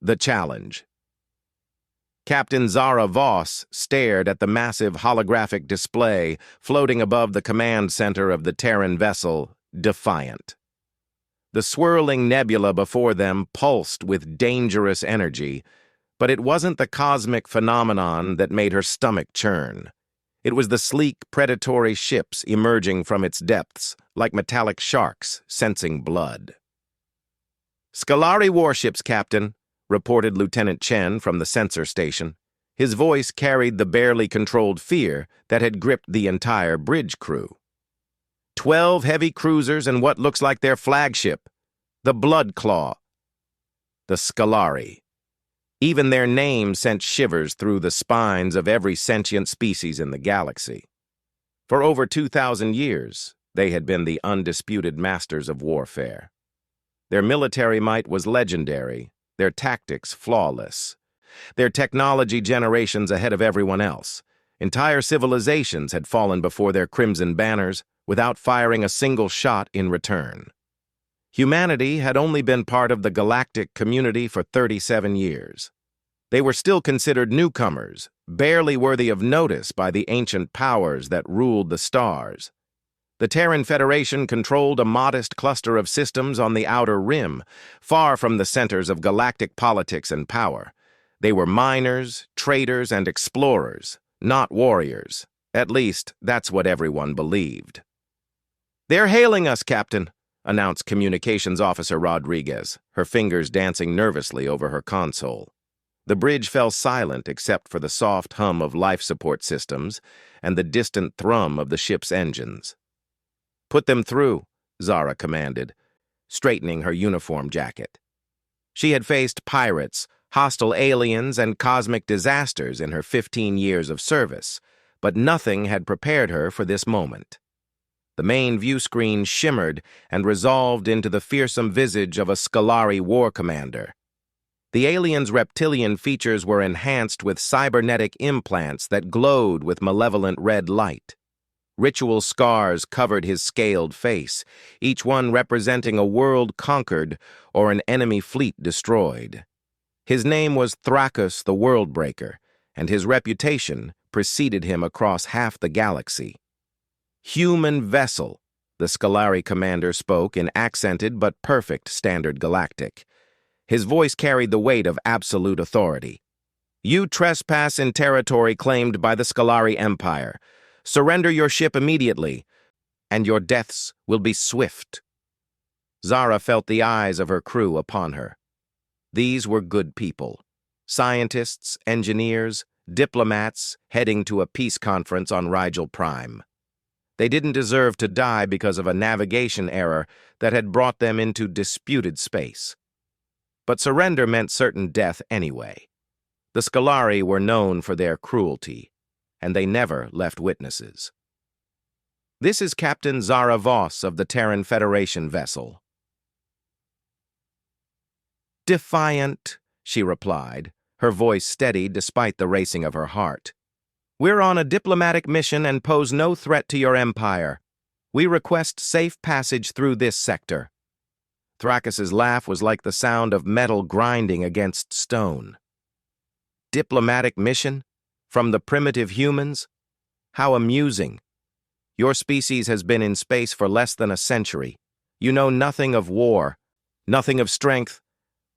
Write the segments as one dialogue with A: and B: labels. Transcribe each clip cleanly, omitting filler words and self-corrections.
A: The Challenge. Captain Zara Voss stared at the massive holographic display floating above the command center of the Terran vessel, Defiant. The swirling nebula before them pulsed with dangerous energy, but it wasn't the cosmic phenomenon that made her stomach churn. It was the sleek, predatory ships emerging from its depths, like metallic sharks sensing blood. "Scolari warships, Captain," reported Lieutenant Chen from the sensor station. His voice carried the barely controlled fear that had gripped the entire bridge crew. 12 heavy cruisers and what looks like their flagship, the Blood Claw. The Scolari. Even their name sent shivers through the spines of every sentient species in the galaxy. For over 2,000 years, they had been the undisputed masters of warfare. Their military might was legendary, their tactics flawless. Their technology generations ahead of everyone else. Entire civilizations had fallen before their crimson banners without firing a single shot in return. Humanity had only been part of the galactic community for 37 years. They were still considered newcomers, barely worthy of notice by the ancient powers that ruled the stars. The Terran Federation controlled a modest cluster of systems on the outer rim, far from the centers of galactic politics and power. They were miners, traders, and explorers, not warriors. At least, that's what everyone believed. "They're hailing us, Captain," announced Communications Officer Rodriguez, her fingers dancing nervously over her console. The bridge fell silent except for the soft hum of life support systems and the distant thrum of the ship's engines. "Put them through," Zara commanded, straightening her uniform jacket. She had faced pirates, hostile aliens, and cosmic disasters in her 15 years of service, but nothing had prepared her for this moment. The main view screen shimmered and resolved into the fearsome visage of a Scolari war commander. The alien's reptilian features were enhanced with cybernetic implants that glowed with malevolent red light. Ritual scars covered his scaled face, each one representing a world conquered or an enemy fleet destroyed. His name was Thrakus the Worldbreaker, and his reputation preceded him across half the galaxy. "Human vessel," the Scolari commander spoke in accented but perfect Standard Galactic. His voice carried the weight of absolute authority. "You trespass in territory claimed by the Scolari Empire. Surrender your ship immediately, and your deaths will be swift." Zara felt the eyes of her crew upon her. These were good people. Scientists, engineers, diplomats heading to a peace conference on Rigel Prime. They didn't deserve to die because of a navigation error that had brought them into disputed space. But surrender meant certain death anyway. The Scolari were known for their cruelty, and they never left witnesses. "This is Captain Zara Voss of the Terran Federation vessel." "Defiant," she replied, her voice steady despite the racing of her heart. "We're on a diplomatic mission and pose no threat to your empire. We request safe passage through this sector." Thrakus's laugh was like the sound of metal grinding against stone. "Diplomatic mission? From the primitive humans? How amusing. Your species has been in space for less than a century. You know nothing of war, nothing of strength,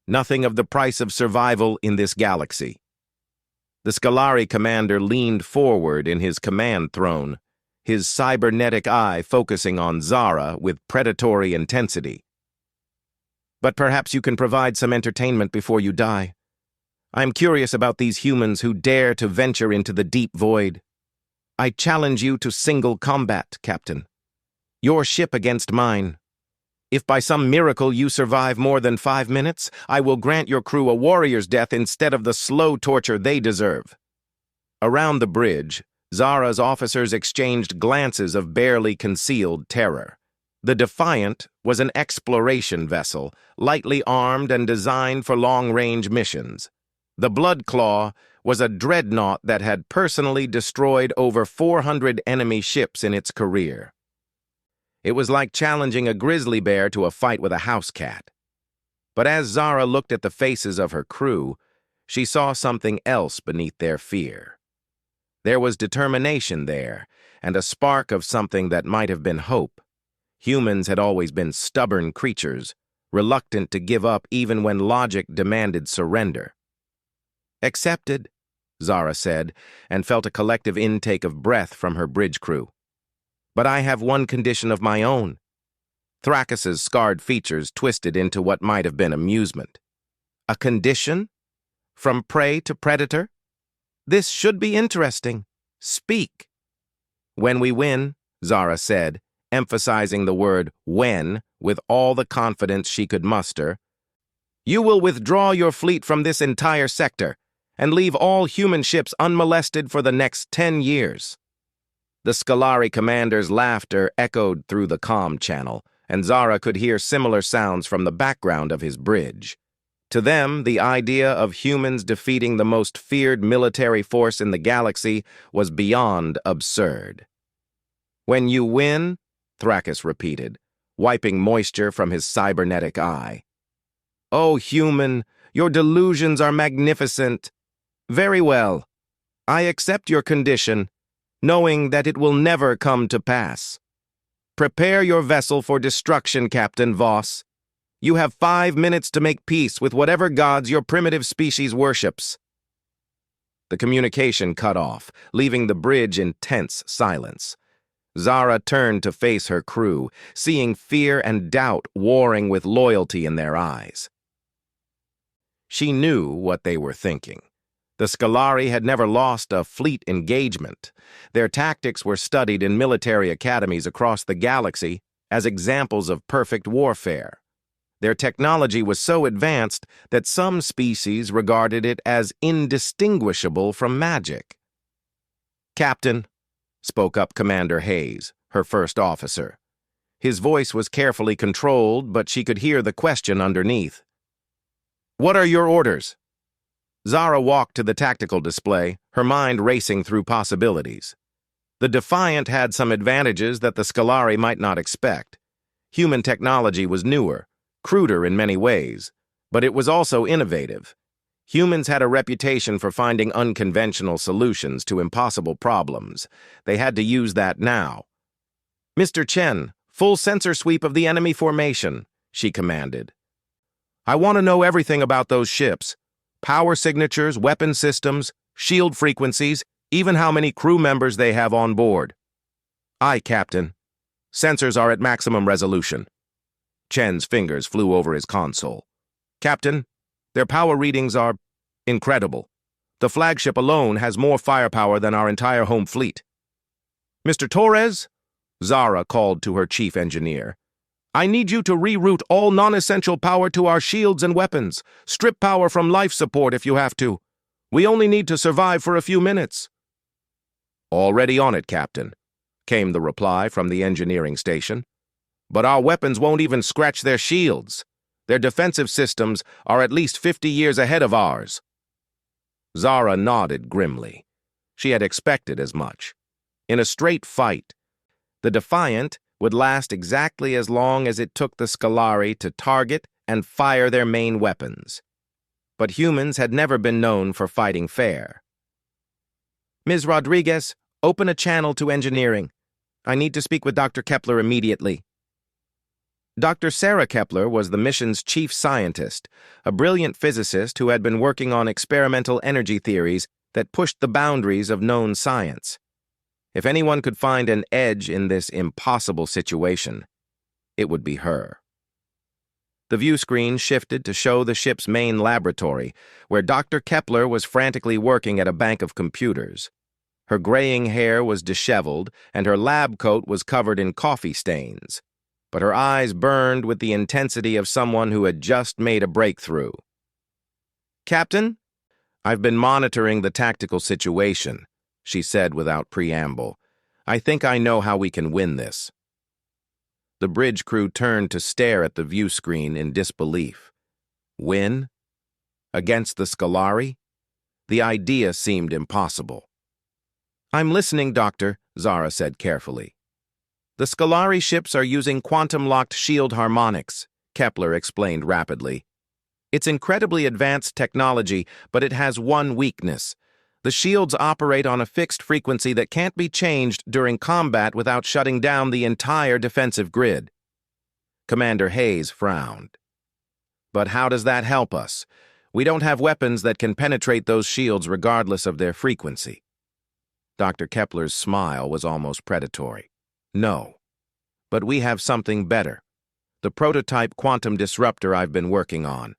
A: nothing of the price of survival in this galaxy." The Scolari commander leaned forward in his command throne, his cybernetic eye focusing on Zara with predatory intensity. "But perhaps you can provide some entertainment before you die. I'm curious about these humans who dare to venture into the deep void. I challenge you to single combat, Captain. Your ship against mine. If by some miracle you survive more than 5 minutes, I will grant your crew a warrior's death instead of the slow torture they deserve." Around the bridge, Zara's officers exchanged glances of barely concealed terror. The Defiant was an exploration vessel, lightly armed and designed for long-range missions. The Blood Claw was a dreadnought that had personally destroyed over 400 enemy ships in its career. It was like challenging a grizzly bear to a fight with a house cat. But as Zara looked at the faces of her crew, she saw something else beneath their fear. There was determination there, and a spark of something that might have been hope. Humans had always been stubborn creatures, reluctant to give up even when logic demanded surrender. "Accepted," Zara said, and felt a collective intake of breath from her bridge crew. "But I have one condition of my own." Thrakis's scarred features twisted into what might have been amusement. "A condition? From prey to predator? This should be interesting. Speak." "When we win," Zara said, emphasizing the word when with all the confidence she could muster, "you will withdraw your fleet from this entire sector and leave all human ships unmolested for the next 10 years. The Scolari commander's laughter echoed through the comm channel, and Zara could hear similar sounds from the background of his bridge. To them, the idea of humans defeating the most feared military force in the galaxy was beyond absurd. "When you win," Thrakis repeated, wiping moisture from his cybernetic eye. "Oh, human, your delusions are magnificent. Very well. I accept your condition, knowing that it will never come to pass. Prepare your vessel for destruction, Captain Voss. You have 5 minutes to make peace with whatever gods your primitive species worships." The communication cut off, leaving the bridge in tense silence. Zara turned to face her crew, seeing fear and doubt warring with loyalty in their eyes. She knew what they were thinking. The Scolari had never lost a fleet engagement. Their tactics were studied in military academies across the galaxy as examples of perfect warfare. Their technology was so advanced that some species regarded it as indistinguishable from magic. "Captain," spoke up Commander Hayes, her first officer. His voice was carefully controlled, but she could hear the question underneath. "What are your orders?" Zara walked to the tactical display, her mind racing through possibilities. The Defiant had some advantages that the Scolari might not expect. Human technology was newer, cruder in many ways, but it was also innovative. Humans had a reputation for finding unconventional solutions to impossible problems. They had to use that now. "Mr. Chen, full sensor sweep of the enemy formation," she commanded. "I want to know everything about those ships. Power signatures, weapon systems, shield frequencies, even how many crew members they have on board." "Aye, Captain. Sensors are at maximum resolution." Chen's fingers flew over his console. "Captain, their power readings are incredible. The flagship alone has more firepower than our entire home fleet." "Mr. Torres," Zara called to her chief engineer, "I need you to reroute all non-essential power to our shields and weapons. Strip power from life support if you have to. We only need to survive for a few minutes." "Already on it, Captain," came the reply from the engineering station. "But our weapons won't even scratch their shields. Their defensive systems are at least 50 years ahead of ours." Zara nodded grimly. She had expected as much. In a straight fight, the Defiant would last exactly as long as it took the Scolari to target and fire their main weapons. But humans had never been known for fighting fair. "Ms. Rodriguez, open a channel to engineering. I need to speak with Dr. Kepler immediately." Dr. Sarah Kepler was the mission's chief scientist, a brilliant physicist who had been working on experimental energy theories that pushed the boundaries of known science. If anyone could find an edge in this impossible situation, it would be her. The view screen shifted to show the ship's main laboratory, where Dr. Kepler was frantically working at a bank of computers. Her graying hair was disheveled, and her lab coat was covered in coffee stains. But her eyes burned with the intensity of someone who had just made a breakthrough. "Captain, I've been monitoring the tactical situation," she said without preamble. "I think I know how we can win this." The bridge crew turned to stare at the view screen in disbelief. Win? Against the Scolari? The idea seemed impossible. "I'm listening, Doctor," Zara said carefully. "The Scolari ships are using quantum-locked shield harmonics," Kepler explained rapidly. It's incredibly advanced technology, but it has one weakness. The shields operate on a fixed frequency that can't be changed during combat without shutting down the entire defensive grid. Commander Hayes frowned. But how does that help us? We don't have weapons that can penetrate those shields regardless of their frequency. Dr. Kepler's smile was almost predatory. No. But we have something better. The prototype quantum disruptor I've been working on.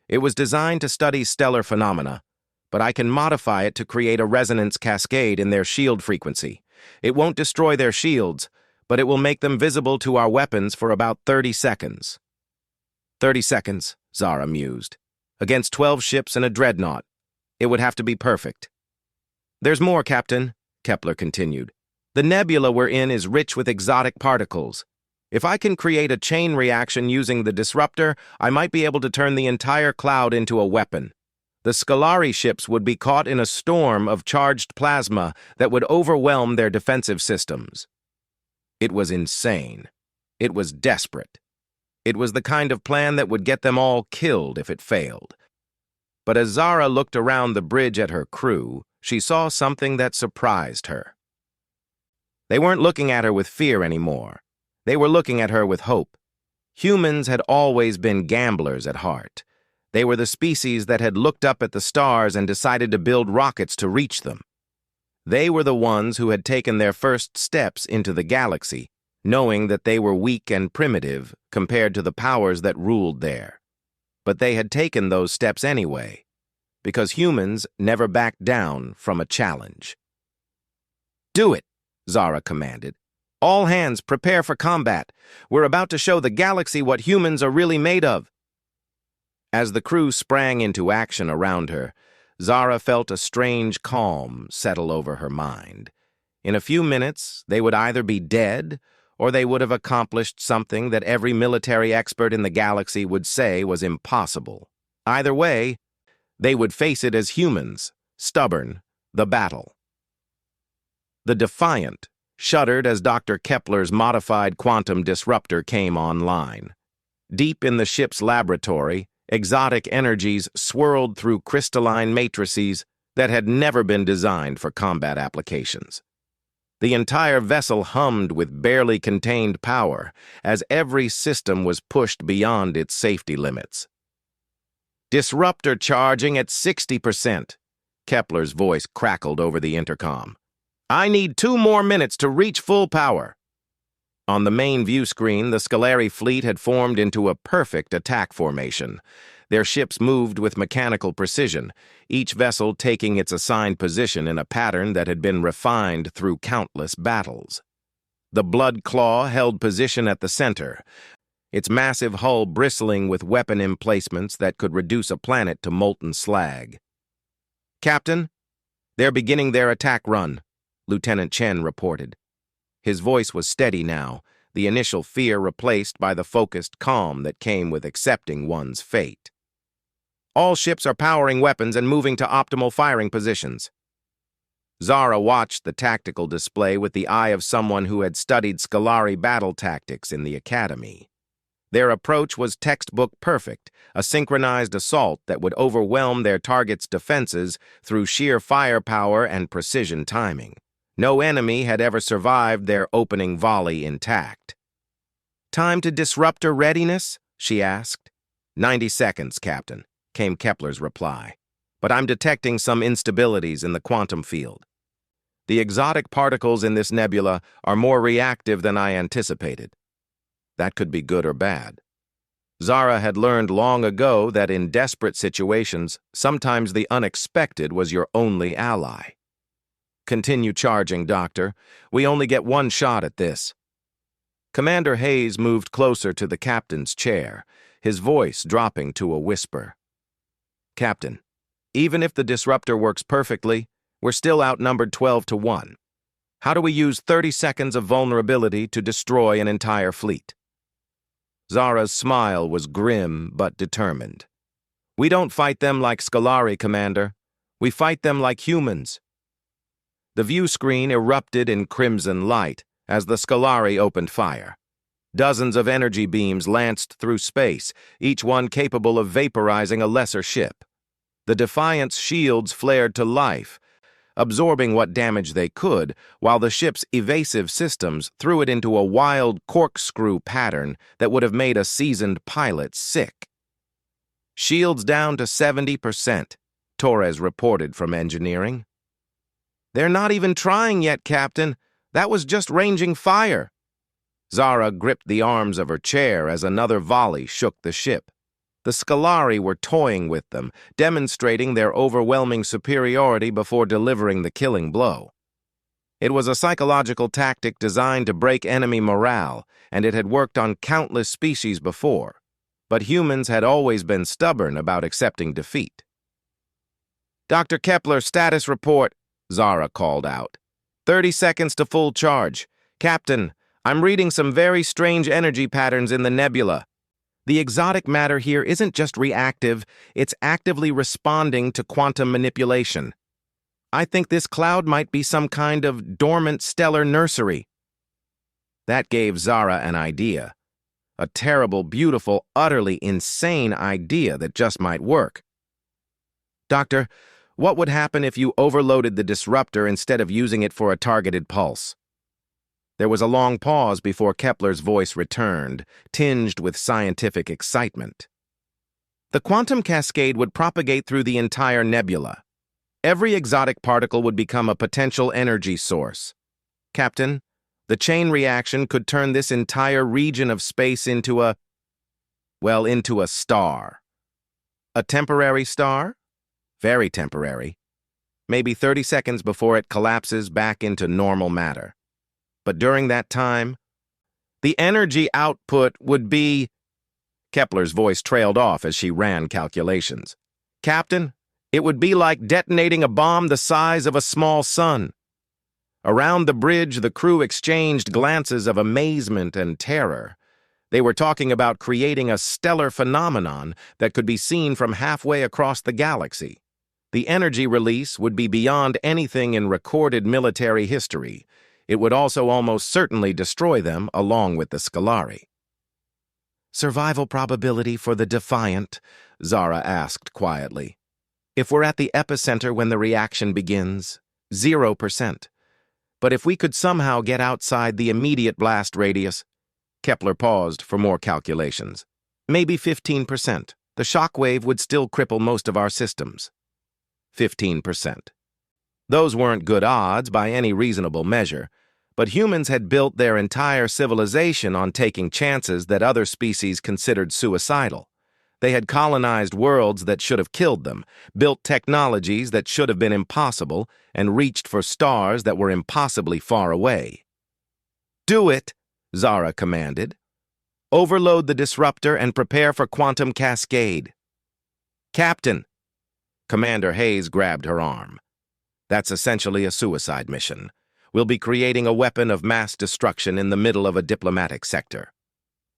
A: It was designed to study stellar phenomena, but I can modify it to create a resonance cascade in their shield frequency. It won't destroy their shields, but it will make them visible to our weapons for about 30 seconds. 30 seconds, Zara mused. Against 12 ships and a dreadnought. It would have to be perfect. There's more, Captain, Kepler continued. The nebula we're in is rich with exotic particles. If I can create a chain reaction using the disruptor, I might be able to turn the entire cloud into a weapon. The Scolari ships would be caught in a storm of charged plasma that would overwhelm their defensive systems. It was insane. It was desperate. It was the kind of plan that would get them all killed if it failed. But as Zara looked around the bridge at her crew, she saw something that surprised her. They weren't looking at her with fear anymore. They were looking at her with hope. Humans had always been gamblers at heart. They were the species that had looked up at the stars and decided to build rockets to reach them. They were the ones who had taken their first steps into the galaxy, knowing that they were weak and primitive compared to the powers that ruled there. But they had taken those steps anyway, because humans never backed down from a challenge. "Do it," Zara commanded. "All hands, prepare for combat. We're about to show the galaxy what humans are really made of." As the crew sprang into action around her, Zara felt a strange calm settle over her mind. In a few minutes, they would either be dead, or they would have accomplished something that every military expert in the galaxy would say was impossible. Either way, they would face it as humans, stubborn, the battle. The Defiant shuddered as Dr. Kepler's modified quantum disruptor came online. Deep in the ship's laboratory, exotic energies swirled through crystalline matrices that had never been designed for combat applications. The entire vessel hummed with barely contained power as every system was pushed beyond its safety limits. "Disruptor charging at 60%, Kepler's voice crackled over the intercom. "I need 2 more minutes to reach full power." On the main view screen, the Scolari fleet had formed into a perfect attack formation. Their ships moved with mechanical precision, each vessel taking its assigned position in a pattern that had been refined through countless battles. The Blood Claw held position at the center, its massive hull bristling with weapon emplacements that could reduce a planet to molten slag. "Captain, they're beginning their attack run," Lieutenant Chen reported. His voice was steady now, the initial fear replaced by the focused calm that came with accepting one's fate. "All ships are powering weapons and moving to optimal firing positions." Zara watched the tactical display with the eye of someone who had studied Scolari battle tactics in the academy. Their approach was textbook perfect, a synchronized assault that would overwhelm their target's defenses through sheer firepower and precision timing. No enemy had ever survived their opening volley intact. "Time to disruptor readiness?" she asked. 90 seconds, Captain," came Kepler's reply. "But I'm detecting some instabilities in the quantum field. The exotic particles in this nebula are more reactive than I anticipated." That could be good or bad. Zara had learned long ago that in desperate situations, sometimes the unexpected was your only ally. "Continue charging, Doctor. We only get one shot at this." Commander Hayes moved closer to the captain's chair, his voice dropping to a whisper. "Captain, even if the disruptor works perfectly, we're still outnumbered 12-1. How do we use 30 seconds of vulnerability to destroy an entire fleet?" Zara's smile was grim but determined. "We don't fight them like Scolari, Commander. We fight them like humans." The view screen erupted in crimson light as the Scolari opened fire. Dozens of energy beams lanced through space, each one capable of vaporizing a lesser ship. The Defiant's shields flared to life, absorbing what damage they could, while the ship's evasive systems threw it into a wild corkscrew pattern that would have made a seasoned pilot sick. "Shields down to 70%, Torres reported from engineering. "They're not even trying yet, Captain. That was just ranging fire." Zara gripped the arms of her chair as another volley shook the ship. The Scolari were toying with them, demonstrating their overwhelming superiority before delivering the killing blow. It was a psychological tactic designed to break enemy morale, and it had worked on countless species before. But humans had always been stubborn about accepting defeat. "Dr. Kepler, status report," Zara called out. 30 seconds to full charge. "Captain, I'm reading some very strange energy patterns in the nebula. The exotic matter here isn't just reactive, it's actively responding to quantum manipulation. I think this cloud might be some kind of dormant stellar nursery." That gave Zara an idea. A terrible, beautiful, utterly insane idea that just might work. "Doctor, what would happen if you overloaded the disruptor instead of using it for a targeted pulse?" There was a long pause before Kepler's voice returned, tinged with scientific excitement. "The quantum cascade would propagate through the entire nebula. Every exotic particle would become a potential energy source. Captain, the chain reaction could turn this entire region of space into a star. A temporary star? Very temporary. Maybe 30 seconds before it collapses back into normal matter. But during that time, the energy output would be—" Kepler's voice trailed off as she ran calculations. "Captain, it would be like detonating a bomb the size of a small sun." Around the bridge, the crew exchanged glances of amazement and terror. They were talking about creating a stellar phenomenon that could be seen from halfway across the galaxy. The energy release would be beyond anything in recorded military history. It would also almost certainly destroy them along with the Scolari. "Survival probability for the Defiant?" Zara asked quietly. "If we're at the epicenter when the reaction begins, 0%. But if we could somehow get outside the immediate blast radius—" Kepler paused for more calculations. "Maybe 15%. The shock wave would still cripple most of our systems." 15%. Those weren't good odds by any reasonable measure, but humans had built their entire civilization on taking chances that other species considered suicidal. They had colonized worlds that should have killed them, built technologies that should have been impossible, and reached for stars that were impossibly far away. "Do it," Zara commanded. "Overload the disruptor and prepare for quantum cascade." "Captain!" Commander Hayes grabbed her arm. "That's essentially a suicide mission. We'll be creating a weapon of mass destruction in the middle of a diplomatic sector."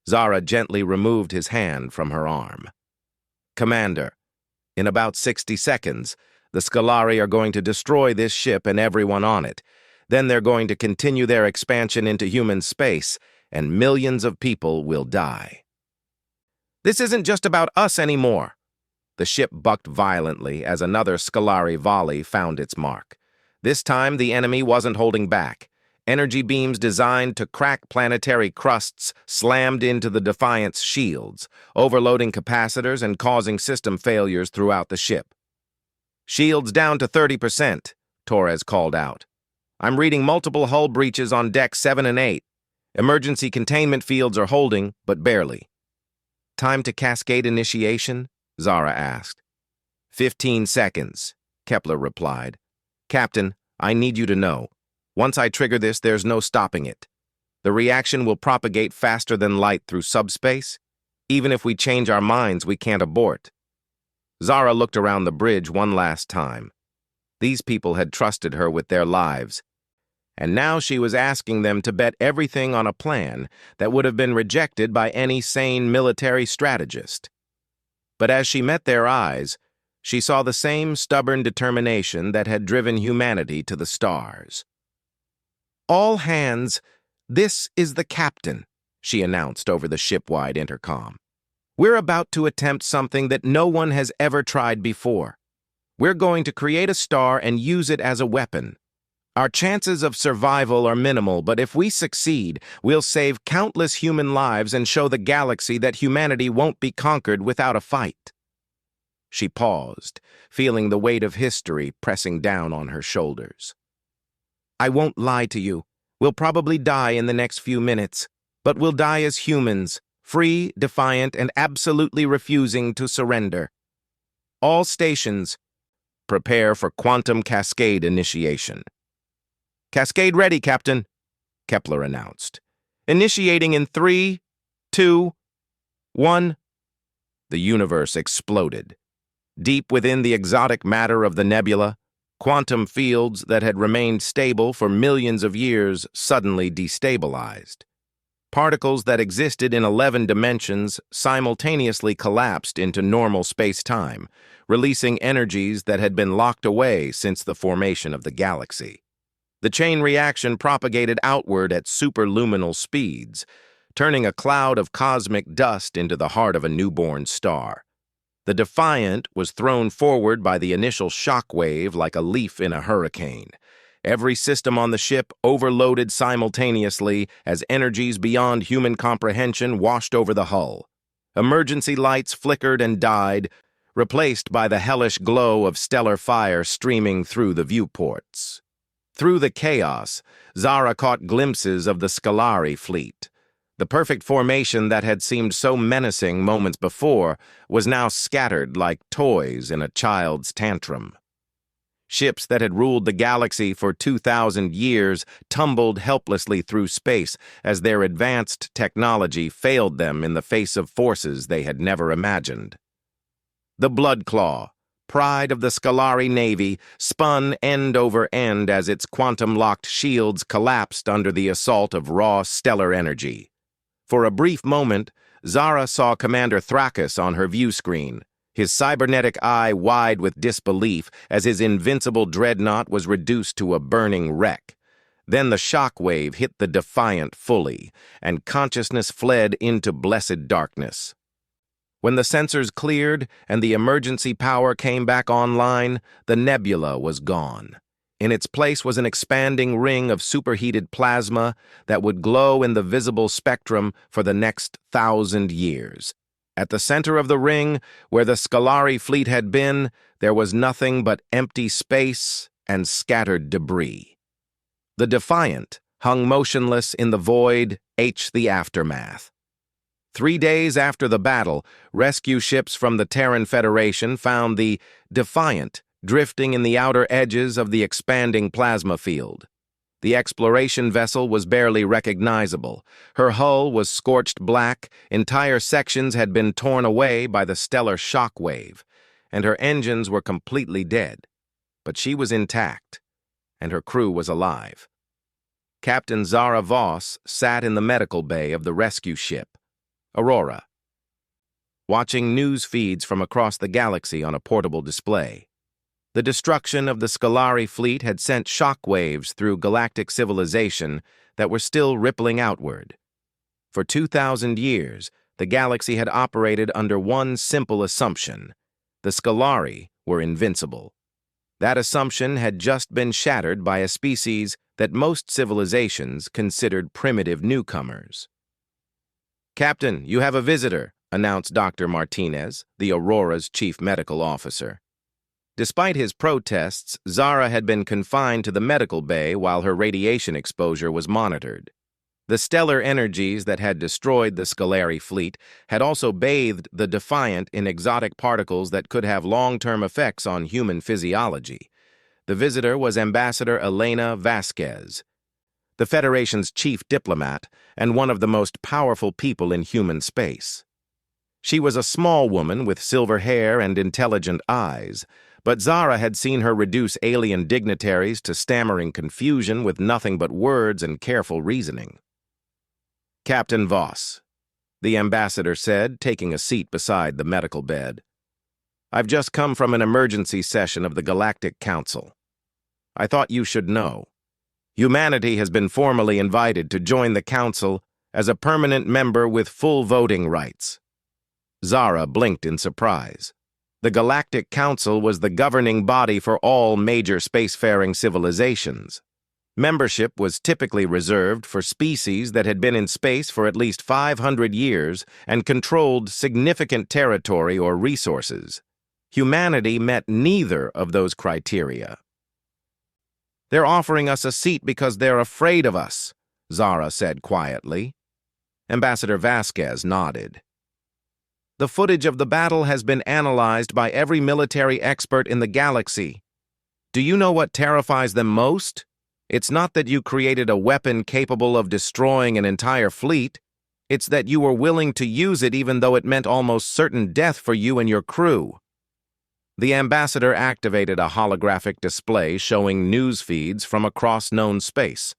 A: Zara gently removed his hand from her arm. "Commander, in about 60 seconds, the Scolari are going to destroy this ship and everyone on it. Then they're going to continue their expansion into human space, and millions of people will die." "This isn't just about us anymore." The ship bucked violently as another Scolari volley found its mark. This time, the enemy wasn't holding back. Energy beams designed to crack planetary crusts slammed into the Defiant's shields, overloading capacitors and causing system failures throughout the ship. "Shields down to 30%, Torres called out. "I'm reading multiple hull breaches on decks 7 and 8. Emergency containment fields are holding, but barely." "Time to cascade initiation?" Zara asked. 15 seconds, Kepler replied. "Captain, I need you to know. Once I trigger this, there's no stopping it. The reaction will propagate faster than light through subspace. Even if we change our minds, we can't abort." Zara looked around the bridge one last time. These people had trusted her with their lives, and now she was asking them to bet everything on a plan that would have been rejected by any sane military strategist. But as she met their eyes, she saw the same stubborn determination that had driven humanity to the stars. "All hands, this is the captain," she announced over the ship-wide intercom. "We're about to attempt something that no one has ever tried before. We're going to create a star and use it as a weapon. Our chances of survival are minimal, but if we succeed, we'll save countless human lives and show the galaxy that humanity won't be conquered without a fight." She paused, feeling the weight of history pressing down on her shoulders. "I won't lie to you. We'll probably die in the next few minutes, but we'll die as humans, free, defiant, and absolutely refusing to surrender. All stations, prepare for quantum cascade initiation." "Cascade ready, Captain," Kepler announced. "Initiating in 3, 2, 1. The universe exploded. Deep within the exotic matter of the nebula, quantum fields that had remained stable for millions of years suddenly destabilized. Particles that existed in 11 dimensions simultaneously collapsed into normal space-time, releasing energies that had been locked away since the formation of the galaxy. The chain reaction propagated outward at superluminal speeds, turning a cloud of cosmic dust into the heart of a newborn star. The Defiant was thrown forward by the initial shock wave like a leaf in a hurricane. Every system on the ship overloaded simultaneously as energies beyond human comprehension washed over the hull. Emergency lights flickered and died, replaced by the hellish glow of stellar fire streaming through the viewports. Through the chaos, Zara caught glimpses of the Scolari fleet. The perfect formation that had seemed so menacing moments before was now scattered like toys in a child's tantrum. Ships that had ruled the galaxy for 2,000 years tumbled helplessly through space as their advanced technology failed them in the face of forces they had never imagined. The Bloodclaw, pride of the Scolari Navy, spun end over end as its quantum-locked shields collapsed under the assault of raw stellar energy. For a brief moment, Zara saw Commander Thrakus on her view screen, his cybernetic eye wide with disbelief as his invincible dreadnought was reduced to a burning wreck. Then the shock wave hit the Defiant fully, and consciousness fled into blessed darkness. When the sensors cleared and the emergency power came back online, the nebula was gone. In its place was an expanding ring of superheated plasma that would glow in the visible spectrum for the next 1,000 years. At the center of the ring, where the Scolari fleet had been, there was nothing but empty space and scattered debris. The Defiant hung motionless in the void, the aftermath. 3 days after the battle, rescue ships from the Terran Federation found the Defiant drifting in the outer edges of the expanding plasma field. The exploration vessel was barely recognizable. Her hull was scorched black, entire sections had been torn away by the stellar shock wave, and her engines were completely dead. But she was intact, and her crew was alive. Captain Zara Voss sat in the medical bay of the rescue ship, Aurora, watching news feeds from across the galaxy on a portable display. The destruction of the Scolari fleet had sent shockwaves through galactic civilization that were still rippling outward. For 2,000 years, the galaxy had operated under one simple assumption: the Scolari were invincible. That assumption had just been shattered by a species that most civilizations considered primitive newcomers. "Captain, you have a visitor," announced Dr. Martinez, the Aurora's chief medical officer. Despite his protests, Zara had been confined to the medical bay while her radiation exposure was monitored. The stellar energies that had destroyed the Scolari fleet had also bathed the Defiant in exotic particles that could have long-term effects on human physiology. The visitor was Ambassador Elena Vasquez, the Federation's chief diplomat and one of the most powerful people in human space. She was a small woman with silver hair and intelligent eyes, but Zara had seen her reduce alien dignitaries to stammering confusion with nothing but words and careful reasoning. "Captain Voss," the ambassador said, taking a seat beside the medical bed. "I've just come from an emergency session of the Galactic Council. I thought you should know. Humanity has been formally invited to join the Council as a permanent member with full voting rights. Zara blinked in surprise. The Galactic Council was the governing body for all major spacefaring civilizations. Membership was typically reserved for species that had been in space for at least 500 years and controlled significant territory or resources. Humanity met neither of those criteria. "They're offering us a seat because they're afraid of us," Zara said quietly. Ambassador Vasquez nodded. "The footage of the battle has been analyzed by every military expert in the galaxy. Do you know what terrifies them most? It's not that you created a weapon capable of destroying an entire fleet. It's that you were willing to use it even though it meant almost certain death for you and your crew." The ambassador activated a holographic display showing news feeds from across known space.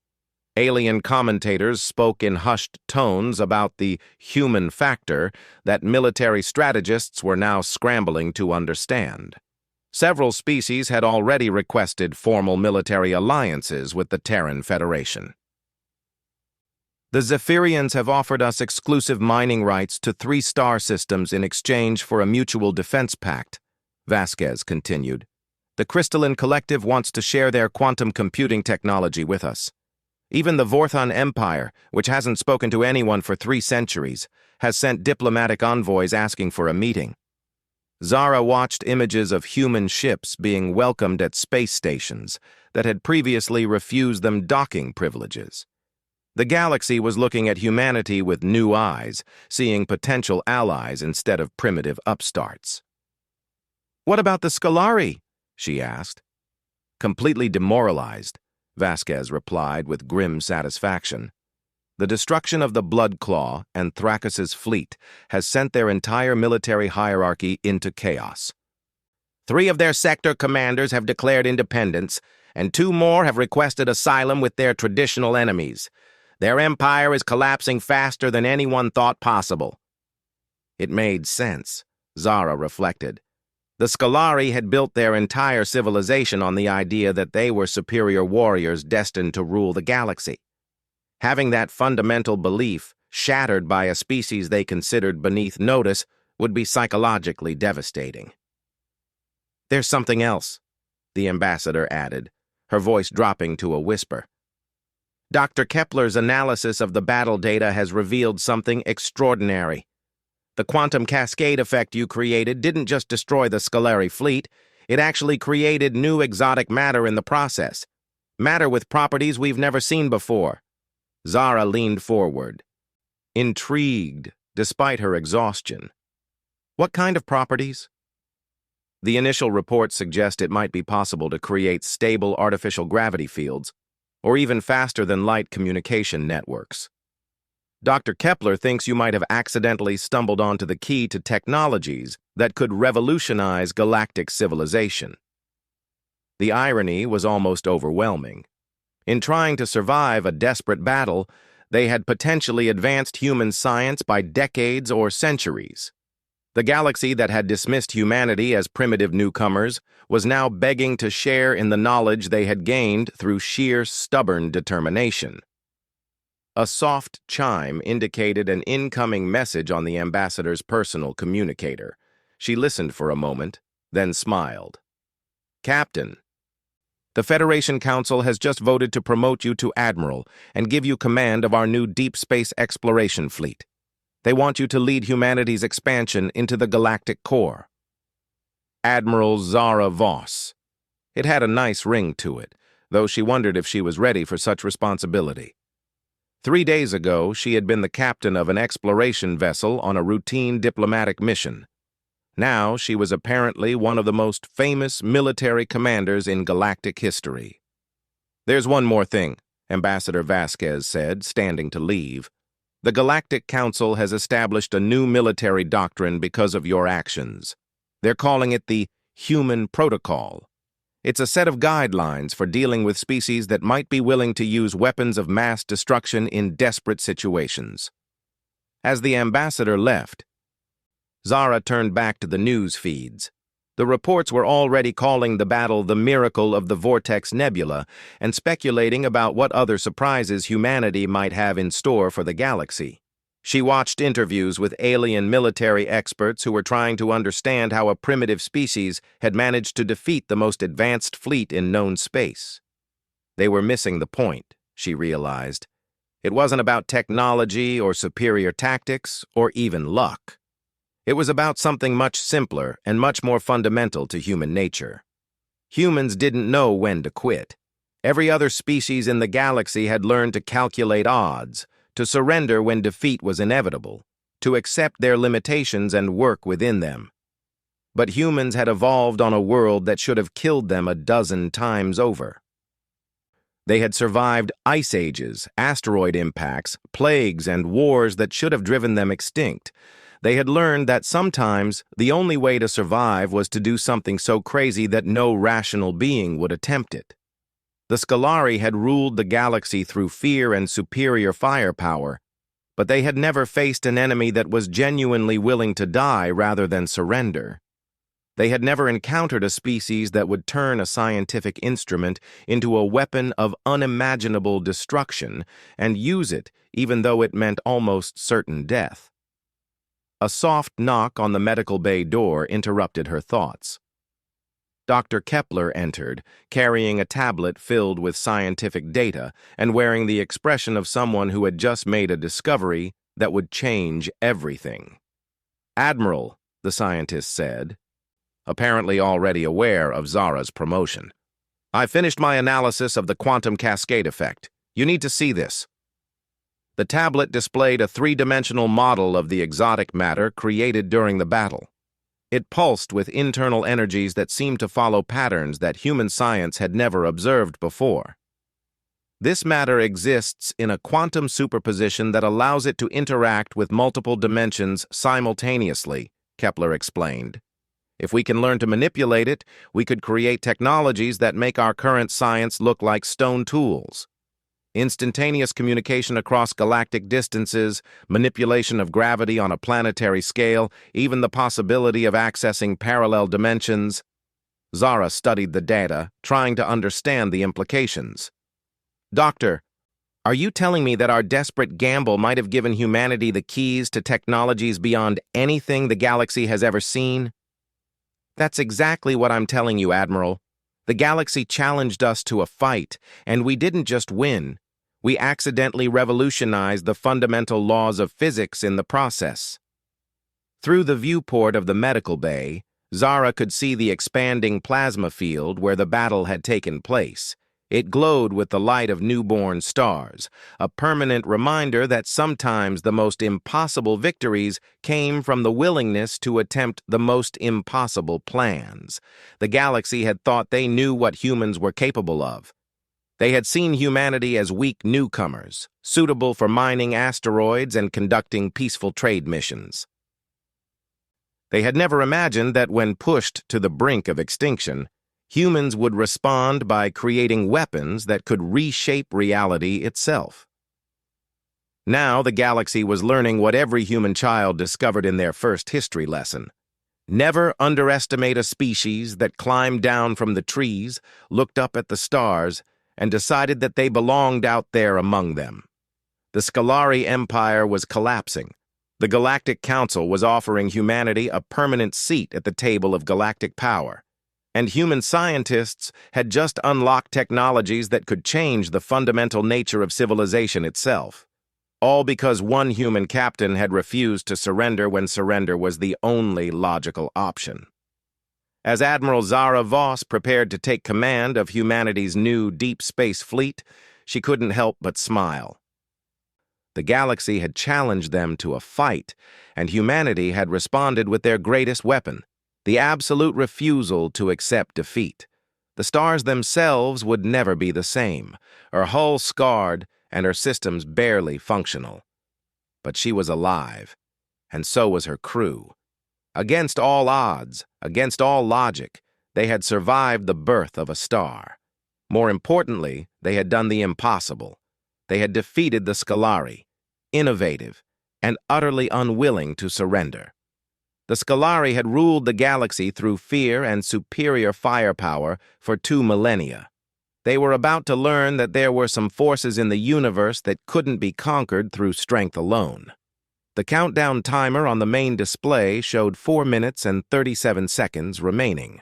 A: Alien commentators spoke in hushed tones about the human factor that military strategists were now scrambling to understand. Several species had already requested formal military alliances with the Terran Federation. "The Zephyrians have offered us exclusive mining rights to 3 star systems in exchange for a mutual defense pact," Vasquez continued. "The Crystalline Collective wants to share their quantum computing technology with us. Even the Vorthon Empire, which hasn't spoken to anyone for 3 centuries, has sent diplomatic envoys asking for a meeting." Zara watched images of human ships being welcomed at space stations that had previously refused them docking privileges. The galaxy was looking at humanity with new eyes, seeing potential allies instead of primitive upstarts. "What about the Scolari?" she asked. "Completely demoralized," Vasquez replied with grim satisfaction. "The destruction of the Blood Claw and Thrakos's fleet has sent their entire military hierarchy into chaos. 3 of their sector commanders have declared independence, and 2 more have requested asylum with their traditional enemies. Their empire is collapsing faster than anyone thought possible." It made sense, Zara reflected. The Scolari had built their entire civilization on the idea that they were superior warriors destined to rule the galaxy. Having that fundamental belief shattered by a species they considered beneath notice would be psychologically devastating. "There's something else," the ambassador added, her voice dropping to a whisper. "Dr. Kepler's analysis of the battle data has revealed something extraordinary. The quantum cascade effect you created didn't just destroy the Scolari fleet, it actually created new exotic matter in the process. Matter with properties we've never seen before." Zara leaned forward, intrigued despite her exhaustion. "What kind of properties?" "The initial reports suggest it might be possible to create stable artificial gravity fields, or even faster-than-light communication networks. Dr. Kepler thinks you might have accidentally stumbled onto the key to technologies that could revolutionize galactic civilization." The irony was almost overwhelming. In trying to survive a desperate battle, they had potentially advanced human science by decades or centuries. The galaxy that had dismissed humanity as primitive newcomers was now begging to share in the knowledge they had gained through sheer stubborn determination. A soft chime indicated an incoming message on the ambassador's personal communicator. She listened for a moment, then smiled. "Captain, the Federation Council has just voted to promote you to Admiral and give you command of our new deep space exploration fleet. They want you to lead humanity's expansion into the galactic core." Admiral Zara Voss. It had a nice ring to it, though she wondered if she was ready for such responsibility. 3 days ago, she had been the captain of an exploration vessel on a routine diplomatic mission. Now she was apparently one of the most famous military commanders in galactic history. "There's one more thing," Ambassador Vasquez said, standing to leave. "The Galactic Council has established a new military doctrine because of your actions. They're calling it the Human Protocol. It's a set of guidelines for dealing with species that might be willing to use weapons of mass destruction in desperate situations." As the ambassador left, Zara turned back to the news feeds. The reports were already calling the battle the miracle of the Vortex Nebula and speculating about what other surprises humanity might have in store for the galaxy. She watched interviews with alien military experts who were trying to understand how a primitive species had managed to defeat the most advanced fleet in known space. They were missing the point, she realized. It wasn't about technology or superior tactics or even luck. It was about something much simpler and much more fundamental to human nature. Humans didn't know when to quit. Every other species in the galaxy had learned to calculate odds, to surrender when defeat was inevitable, to accept their limitations and work within them. But humans had evolved on a world that should have killed them a dozen times over. They had survived ice ages, asteroid impacts, plagues, and wars that should have driven them extinct. They had learned that sometimes the only way to survive was to do something so crazy that no rational being would attempt it. The Scolari had ruled the galaxy through fear and superior firepower, but they had never faced an enemy that was genuinely willing to die rather than surrender. They had never encountered a species that would turn a scientific instrument into a weapon of unimaginable destruction and use it even though it meant almost certain death. A soft knock on the medical bay door interrupted her thoughts. Dr. Kepler entered, carrying a tablet filled with scientific data and wearing the expression of someone who had just made a discovery that would change everything. "Admiral," the scientist said, apparently already aware of Zara's promotion. "I finished my analysis of the quantum cascade effect. You need to see this." The tablet displayed a three-dimensional model of the exotic matter created during the battle. It pulsed with internal energies that seemed to follow patterns that human science had never observed before. This matter exists in a quantum superposition that allows it to interact with multiple dimensions simultaneously, Kepler explained. If we can learn to manipulate it, we could create technologies that make our current science look like stone tools. Instantaneous communication across galactic distances, manipulation of gravity on a planetary scale, even the possibility of accessing parallel dimensions. Zara studied the data, trying to understand the implications. "Doctor, are you telling me that our desperate gamble might have given humanity the keys to technologies beyond anything the galaxy has ever seen?" "That's exactly what I'm telling you, Admiral. The galaxy challenged us to a fight, and we didn't just win. We accidentally revolutionized the fundamental laws of physics in the process." Through the viewport of the medical bay, Zara could see the expanding plasma field where the battle had taken place. It glowed with the light of newborn stars, a permanent reminder that sometimes the most impossible victories came from the willingness to attempt the most impossible plans. The galaxy had thought they knew what humans were capable of. They had seen humanity as weak newcomers, suitable for mining asteroids and conducting peaceful trade missions. They had never imagined that when pushed to the brink of extinction, humans would respond by creating weapons that could reshape reality itself. Now the galaxy was learning what every human child discovered in their first history lesson. Never underestimate a species that climbed down from the trees, looked up at the stars, and decided that they belonged out there among them. The Scolari Empire was collapsing. The Galactic Council was offering humanity a permanent seat at the table of galactic power. And human scientists had just unlocked technologies that could change the fundamental nature of civilization itself. All because one human captain had refused to surrender when surrender was the only logical option. As Admiral Zara Voss prepared to take command of humanity's new deep space fleet, she couldn't help but smile. The galaxy had challenged them to a fight, and humanity had responded with their greatest weapon, the absolute refusal to accept defeat. The stars themselves would never be the same, her hull scarred and her systems barely functional. But she was alive, and so was her crew. Against all odds, against all logic, they had survived the birth of a star. More importantly, they had done the impossible. They had defeated the Scolari, innovative and utterly unwilling to surrender. The Scolari had ruled the galaxy through fear and superior firepower for 2 millennia. They were about to learn that there were some forces in the universe that couldn't be conquered through strength alone. The countdown timer on the main display showed 4 minutes and 37 seconds remaining.